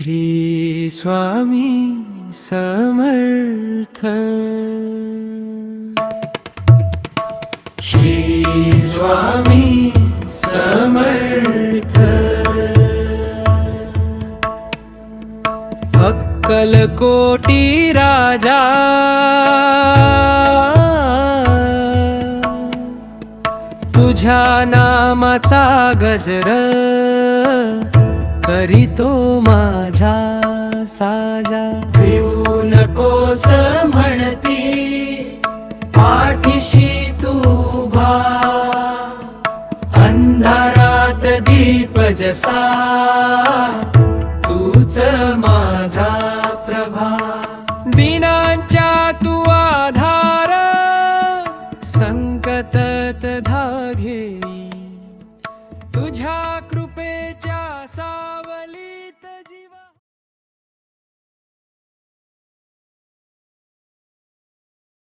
श्री स्वामी समर्थ। श्री स्वामी समर्थ। अक्कलकोटी राजा तुझ्या नामाचा गजर करीतो माझा साजा। भिवू नकोस म्हणती पाठीशी तू उभा, अंधारात दीप जसा तूच